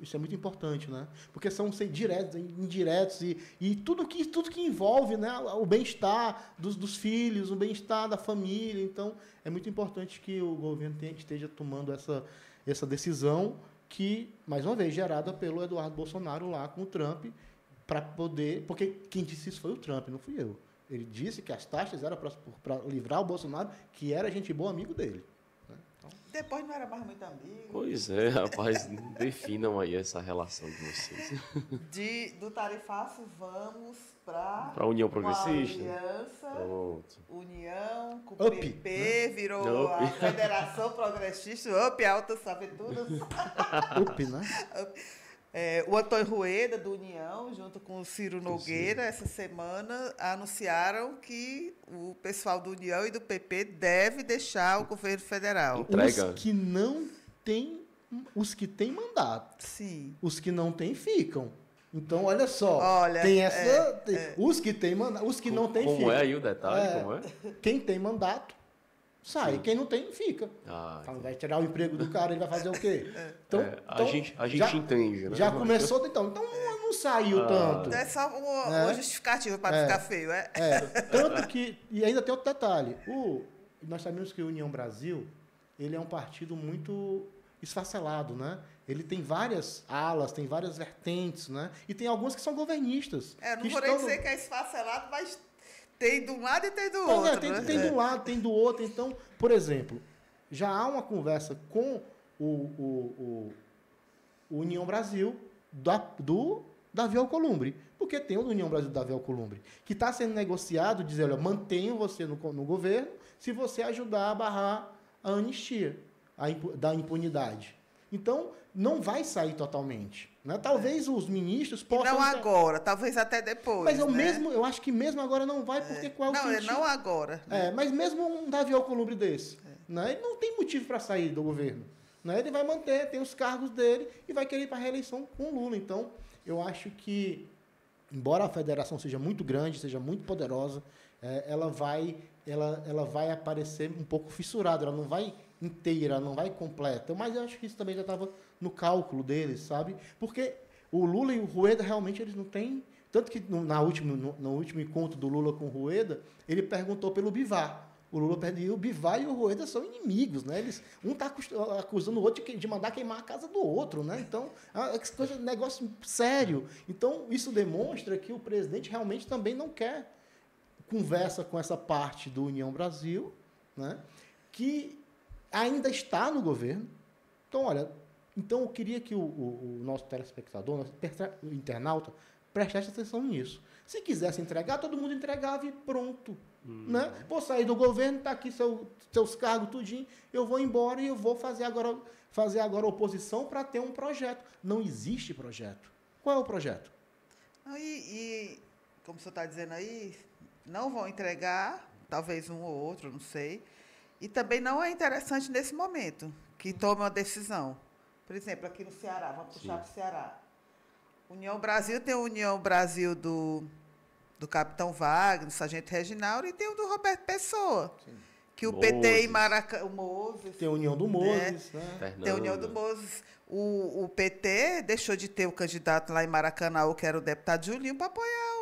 isso é muito importante, né? Porque são diretos, indiretos e tudo que envolve, né, o bem-estar dos filhos, o bem-estar da família. Então, é muito importante que o governo esteja tomando essa decisão que, mais uma vez, gerada pelo Eduardo Bolsonaro lá com o Trump, para poder... Porque quem disse isso foi o Trump, não fui eu. Ele disse que as taxas eram para livrar o Bolsonaro, que era gente boa, amigo dele. Né? Então, depois não era mais muito amigo. Pois é, rapaz, definam aí essa relação de vocês. Do tarifaço, vamos para a União Progressista. Aliança, pronto. União, com o PP, né? Virou a Federação Progressista, UP, Altas Sabetudas. UP, né? O Antônio Rueda, do União, junto com o Ciro Nogueira, essa semana anunciaram que o pessoal do União e do PP deve deixar o governo federal. Os que não têm os que têm mandato. Sim. Os que não têm, ficam. Então, olha só, Olha, tem essa... Os que têm mandato, os que não têm, ficam. Como é aí o detalhe? Como é? Quem tem mandato, sai. Sim. Quem não tem, fica. Vai tirar o emprego do cara, ele vai fazer o quê? Então, a gente entende, né? Já começou, então não saiu tanto. É só uma justificativa para ficar feio. Tanto que... E ainda tem outro detalhe. Nós sabemos que a União Brasil, ele é um partido muito esfacelado, né? Ele tem várias alas, tem várias vertentes, né? E tem algumas que são governistas. Não vou nem dizer que é esfacelado, mas tem de um lado e tem do outro. Tem de um lado, tem do outro. Então, por exemplo, já há uma conversa com o União Brasil do Davi Alcolumbre. Porque tem o União Brasil do Davi Alcolumbre, que está sendo negociado, dizendo, olha, mantenho você no governo se você ajudar a barrar a anistia da impunidade. Então, não vai sair totalmente. Né? Talvez os ministros possam... Não agora, talvez até depois. Mas eu acho que mesmo agora não vai, porque qual é o sentido? Não agora. Mas mesmo um Davi Alcolumbre desse, né? Ele não tem motivo para sair do governo. Né? Ele vai manter, tem os cargos dele e vai querer ir para a reeleição com o Lula. Então, eu acho que, embora a federação seja muito grande, seja muito poderosa, ela vai aparecer um pouco fissurada, ela não vai inteira, não vai completa. Mas eu acho que isso também já estava no cálculo deles, sabe? Porque o Lula e o Rueda realmente eles não têm... Tanto que no último encontro do Lula com o Rueda, ele perguntou pelo Bivar. O Lula perdeu, o Bivar e o Rueda são inimigos, né? Um está acusando o outro de mandar queimar a casa do outro, né? Então, é negócio sério. Então, isso demonstra que o presidente realmente também não quer conversa com essa parte do União Brasil, né? Que ainda está no governo. Então, olha, eu queria que o nosso telespectador, o internauta, prestasse atenção nisso. Se quisesse entregar, todo mundo entregava e pronto. Né? Vou sair do governo, está aqui seus cargos, tudinho, eu vou embora e eu vou fazer agora oposição para ter um projeto. Não existe projeto. Qual é o projeto? Como o senhor está dizendo aí, não vão entregar, talvez um ou outro, não sei. E também não é interessante nesse momento que tome uma decisão. Por exemplo, aqui no Ceará, vamos puxar para o Ceará. União Brasil tem a União Brasil do Capitão Wagner, do Sargento Reginaldo, e tem o do Roberto Pessoa. Sim. Que o PT em Maracanã... O Moses. Tem a União do Moses. Né? Tem a União do Moses. O PT deixou de ter o candidato lá em Maracanã, que era o deputado Julinho, para apoiar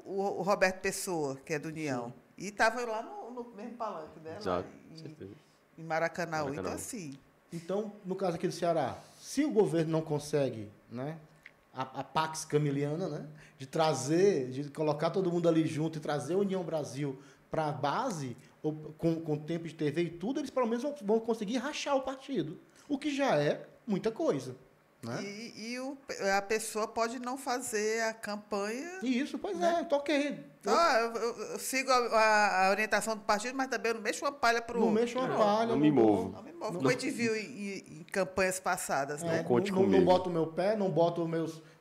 o Roberto Pessoa, que é do União. Sim. E estava lá no mesmo palanque dela. Exato. Em Maracanã. Então, assim... Então, no caso aqui do Ceará, se o governo não consegue, né, a Pax Camiliana, né, de colocar todo mundo ali junto e trazer a União Brasil para a base, com tempo de TV e tudo, eles pelo menos vão conseguir rachar o partido, o que já é muita coisa. Né? E a pessoa pode não fazer a campanha... Isso, pois né? Toquei. Eu sigo a orientação do partido, mas também eu não mexo uma palha para o outro. Não mexo uma palha. Não me movo. Como a gente viu em campanhas passadas. Né? Não boto o meu pé, não boto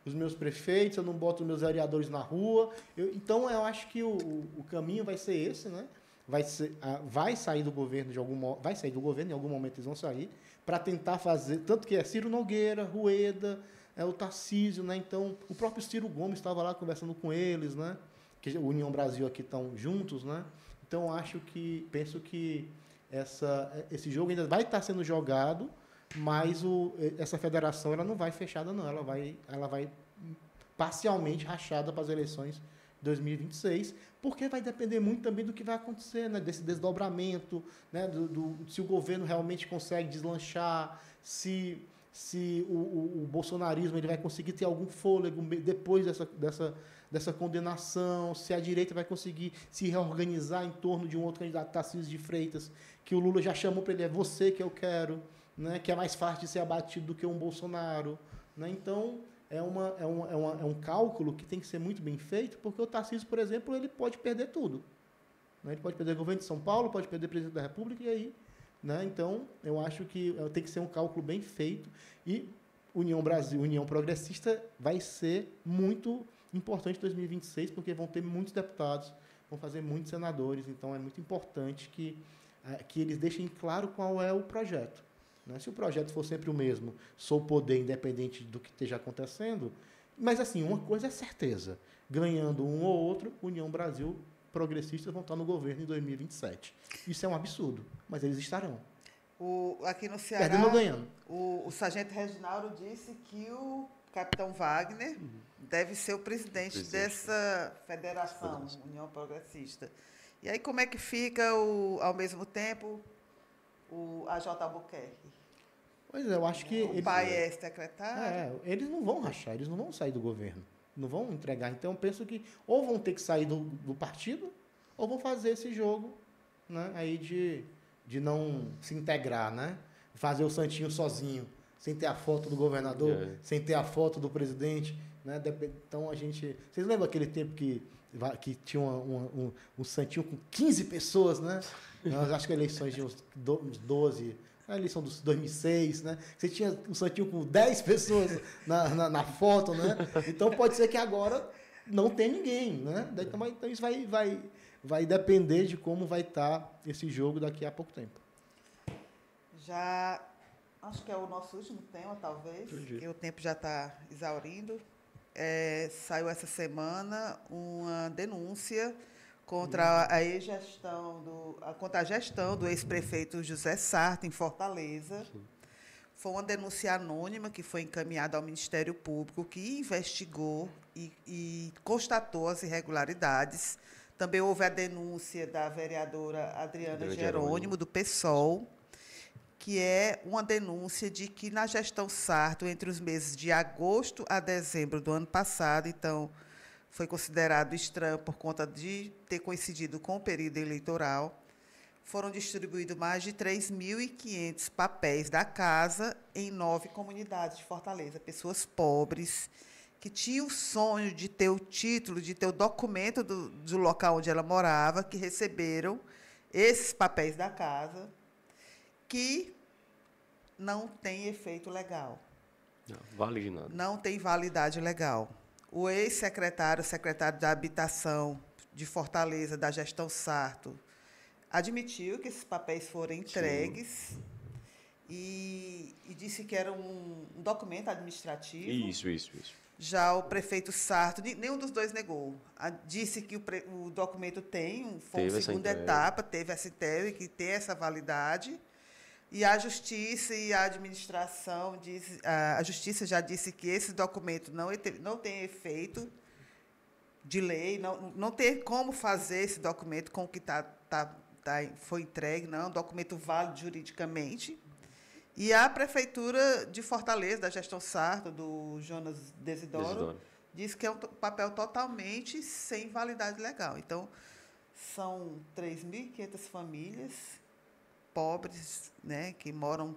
os meus prefeitos, eu não boto os meus vereadores na rua. Então, eu acho que o caminho vai ser esse, né? Vai sair do governo vai sair do governo, em algum momento eles vão sair, para tentar fazer, tanto que é Ciro Nogueira, Rueda, o Tarcísio, né? Então, o próprio Ciro Gomes estava lá conversando com eles, né? Que o União Brasil aqui estão juntos, né? Então, penso que esse jogo ainda vai estar sendo jogado, mas essa federação ela não vai fechada, não. Ela vai parcialmente rachada para as eleições de 2026, porque vai depender muito também do que vai acontecer, né? Desse desdobramento, né? Se o governo realmente consegue deslanchar, se o bolsonarismo ele vai conseguir ter algum fôlego depois dessa condenação, se a direita vai conseguir se reorganizar em torno de um outro candidato, Tarcísio de Freitas, que o Lula já chamou para ele, é você que eu quero, né? Que é mais fácil de ser abatido do que um Bolsonaro. Né? Então, é um cálculo que tem que ser muito bem feito, porque o Tarcísio, por exemplo, ele pode perder tudo. Né? Ele pode perder o governo de São Paulo, pode perder o presidente da República, e aí... Né? Então, eu acho que tem que ser um cálculo bem feito, e União Brasil, União Progressista, vai ser muito importante em 2026, porque vão ter muitos deputados, vão fazer muitos senadores, então é muito importante que eles deixem claro qual é o projeto. né? Se o projeto for sempre o mesmo, sou poder independente do que esteja acontecendo, mas assim, uma coisa é certeza, ganhando um ou outro, União Brasil, progressistas vão estar no governo em 2027. Isso é um absurdo, mas eles estarão. Aqui no Ceará, perdendo ou ganhando. O sargento Reginaldo disse que o capitão Wagner deve ser o presidente dessa federação, União Progressista. E aí como é que fica, ao mesmo tempo, o AJ Albuquerque? Pois é, eu acho que... O pai é secretário. Eles não vão rachar, eles não vão sair do governo, não vão entregar. Então, eu penso que ou vão ter que sair do partido, ou vão fazer esse jogo, né, aí de não se integrar, né? Fazer o santinho sozinho, sem ter a foto do governador, sem ter a foto do presidente, né? Então, a gente... Vocês lembram aquele tempo que tinha um santinho com 15 pessoas, né? Eu acho que a eleições de uns 12... A eleição de 2006, né? Você tinha um santinho com 10 pessoas na foto, né? Então, pode ser que agora não tenha ninguém, né? Então isso vai depender de como vai estar esse jogo daqui a pouco tempo. Já, acho que é o nosso último tema, talvez, porque o tempo já está exaurindo. Saiu essa semana uma denúncia contra a gestão do ex-prefeito José Sarto, em Fortaleza. Sim. Foi uma denúncia anônima que foi encaminhada ao Ministério Público, que investigou e constatou as irregularidades. Também houve a denúncia da vereadora Adriana Jerônimo, do PSOL, que é uma denúncia de que, na gestão Sarto, entre os meses de agosto a dezembro do ano passado, então... foi considerado estranho por conta de ter coincidido com o período eleitoral. Foram distribuídos mais de 3.500 papéis da casa em 9 comunidades de Fortaleza. Pessoas pobres que tinham o sonho de ter o título, de ter o documento do local onde ela morava, que receberam esses papéis da casa, que não tem efeito legal. Não vale de nada. Não tem validade legal. O ex-secretário, secretário da Habitação de Fortaleza, da gestão Sarto, admitiu que esses papéis foram entregues e disse que era um documento administrativo. Isso. Já o prefeito Sarto, nenhum dos dois negou. Disse que o documento foi uma segunda etapa, teve essa entrega e que tem essa validade. E a Justiça e a administração, a Justiça já disse que esse documento não tem efeito de lei, não tem como fazer esse documento com o que foi entregue, não, é um documento válido juridicamente. E a Prefeitura de Fortaleza, da gestão Sarto, do Jonas Desidoro, diz que é um papel totalmente sem validade legal. Então, são 3.500 famílias pobres, né, que moram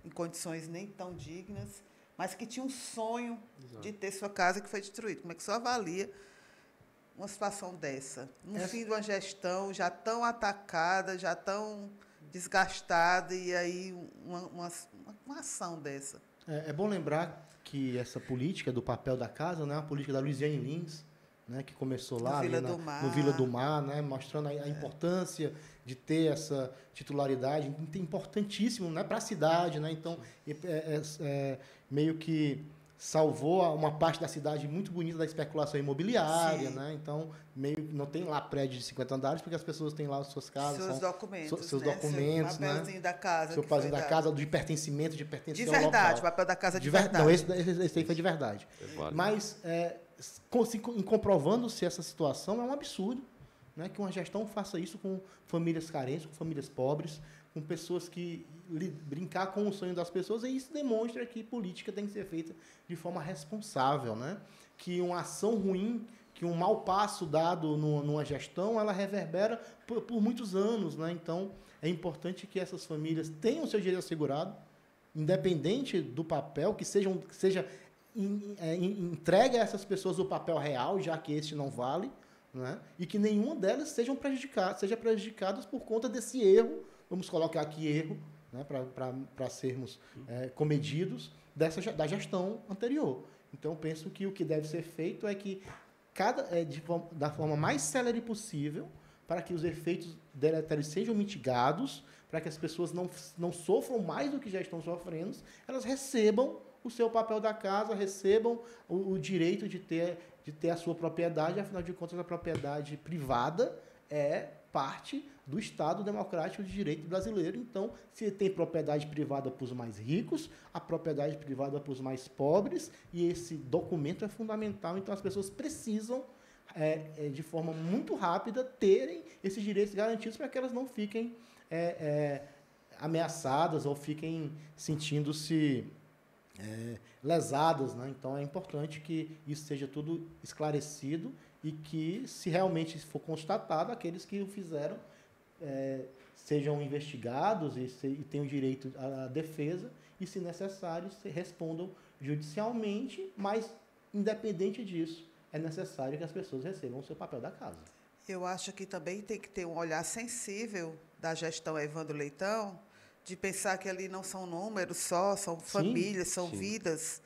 em condições nem tão dignas, mas que tinham um sonho de ter sua casa que foi destruída. Como é que você avalia uma situação dessa? No fim de uma gestão já tão atacada, já tão desgastada, e aí uma ação dessa? É bom lembrar que essa política do papel da casa, né, é uma política da Luiziane Lins, né, que começou lá no Vila do Mar, né, mostrando a importância de ter essa titularidade, importantíssimo, né, para a cidade, né? Então meio que salvou uma parte da cidade muito bonita da especulação imobiliária, né? Então não tem lá prédio de 50 andares porque as pessoas têm lá as suas casas, seus documentos, seus documentos, seu papelzinho da casa, seu papelzinho da casa, de pertencimento, de pertencer ao verdade, o papel da casa de verdade. Não, esse aí foi de verdade. Mas comprovando-se essa situação, é um absurdo, né, que uma gestão faça isso com famílias carentes, com famílias pobres, com pessoas que brincar com o sonho das pessoas, e isso demonstra que política tem que ser feita de forma responsável, né? Que uma ação ruim, que um mau passo dado numa gestão, ela reverbera por muitos anos, né? Então, é importante que essas famílias tenham o seu direito assegurado, independente do papel, que seja entregue a essas pessoas o papel real, já que este não vale, né? E que nenhuma delas seja prejudicadas por conta desse erro, vamos colocar aqui erro, né, para sermos comedidos da gestão anterior. Então, penso que o que deve ser feito é que da forma mais célere possível, para que os efeitos deletérios sejam mitigados, para que as pessoas não sofram mais do que já estão sofrendo, elas recebam o seu papel da casa, recebam o direito de ter a sua propriedade. Afinal de contas, a propriedade privada é parte do Estado Democrático de Direito brasileiro. Então, se tem propriedade privada para os mais ricos, a propriedade privada para os mais pobres, e esse documento é fundamental. Então, as pessoas precisam, de forma muito rápida, terem esses direitos garantidos para que elas não fiquem ameaçadas ou fiquem sentindo-se lesadas, né? Então, é importante que isso seja tudo esclarecido e que, se realmente for constatado, aqueles que o fizeram sejam investigados e tenham direito à defesa e, se necessário, respondam judicialmente, mas, independente disso, é necessário que as pessoas recebam o seu papel da casa. Eu acho que também tem que ter um olhar sensível da gestão Evandro Leitão, de pensar que ali não são números só, são famílias, são vidas,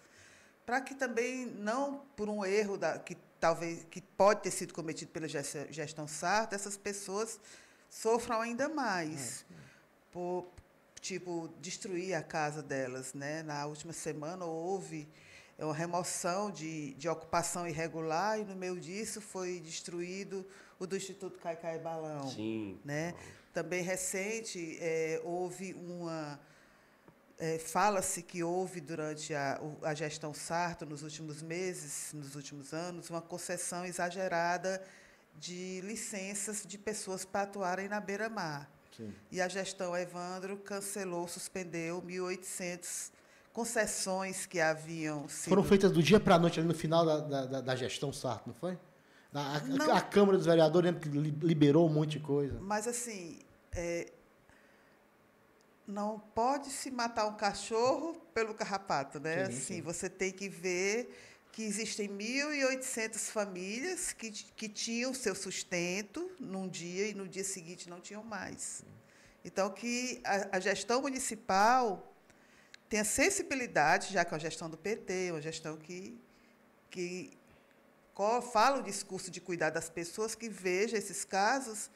para que também, não por um erro que pode ter sido cometido pela gestão Sarto, essas pessoas sofram ainda mais por, destruir a casa delas, né? Na última semana houve uma remoção de ocupação irregular e, no meio disso, foi destruído o do Instituto Caicai Balão. Sim. Né? Também recente, houve fala-se que houve, durante a gestão Sarto, nos últimos meses, nos últimos anos, uma concessão exagerada de licenças de pessoas para atuarem na beira-mar. E a gestão Evandro cancelou, suspendeu 1.800 concessões que haviam sido... Foram feitas do dia para a noite, ali no final da gestão Sarto, não foi? A Câmara dos Vereadores, lembra que liberou um monte de coisa. Mas, assim, não pode se matar um cachorro pelo carrapato, né? Sim, assim, sim. você tem que ver que existem 1.800 famílias que tinham seu sustento num dia e no dia seguinte não tinham mais. Então, que a gestão municipal tenha sensibilidade, já que é uma gestão do PT, uma gestão que fala o discurso de cuidar das pessoas, que veja esses casos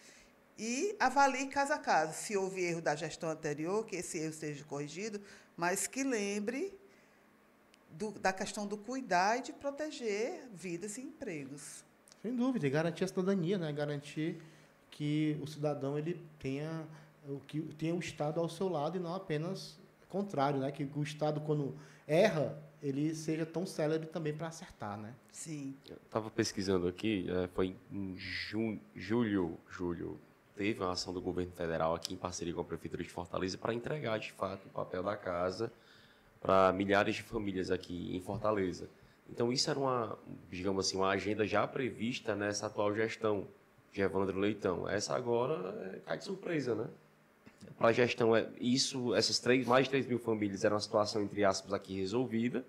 e avalie caso a caso. Se houve erro da gestão anterior, que esse erro seja corrigido, mas que lembre da questão do cuidar e de proteger vidas e empregos. Sem dúvida, e garantir a cidadania, né? Garantir que o cidadão ele tenha o Estado ao seu lado e não apenas o contrário, né? Que o Estado, quando erra, ele seja tão célere também para acertar, né? Sim. Eu estava pesquisando aqui, foi em julho, teve uma ação do governo federal aqui em parceria com a Prefeitura de Fortaleza para entregar, de fato, o papel da casa para milhares de famílias aqui em Fortaleza. Então, isso era digamos assim, uma agenda já prevista nessa atual gestão de Evandro Leitão. Essa agora cai de surpresa, né? Para a gestão, essas mais de 3 mil famílias eram uma situação, entre aspas, aqui resolvida.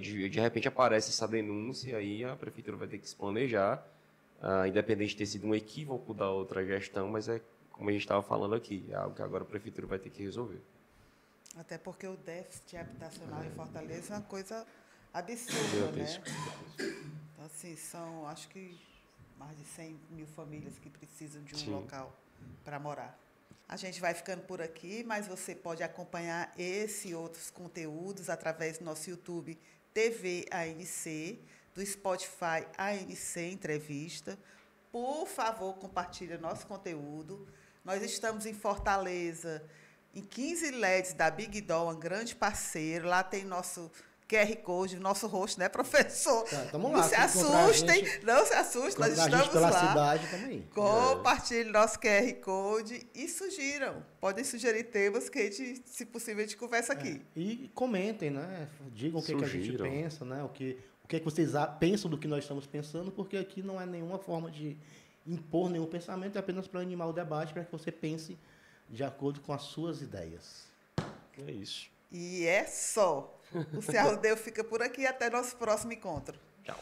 De repente aparece essa denúncia e aí a Prefeitura vai ter que se planejar, independente de ter sido um equívoco da outra gestão, mas como a gente estava falando aqui, é algo que agora a Prefeitura vai ter que resolver. Até porque o déficit habitacional em Fortaleza é uma coisa absurda, né? Então, assim, são, acho que, mais de 100 mil famílias que precisam de um local para morar. A gente vai ficando por aqui, mas você pode acompanhar esse e outros conteúdos através do nosso YouTube TV ANC, do Spotify ANC Entrevista. Por favor, compartilhe nosso conteúdo. Nós estamos em Fortaleza, em 15 LEDs da Big Doll, um grande parceiro. Lá tem nosso QR Code, nosso rosto, né, professor? Estamos lá. Não se assustem, nós estamos pela lá. Cidade também. Compartilhe nosso QR Code e podem sugerir temas que a gente, se possível, a gente conversa aqui. E comentem, né? Digam o que a gente pensa, né? O que vocês pensam do que nós estamos pensando, porque aqui não é nenhuma forma de impor nenhum pensamento, é apenas para animar o debate, para que você pense de acordo com as suas ideias. É isso. E é só. O Ceará Rodeu fica por aqui. Até nosso próximo encontro. Tchau.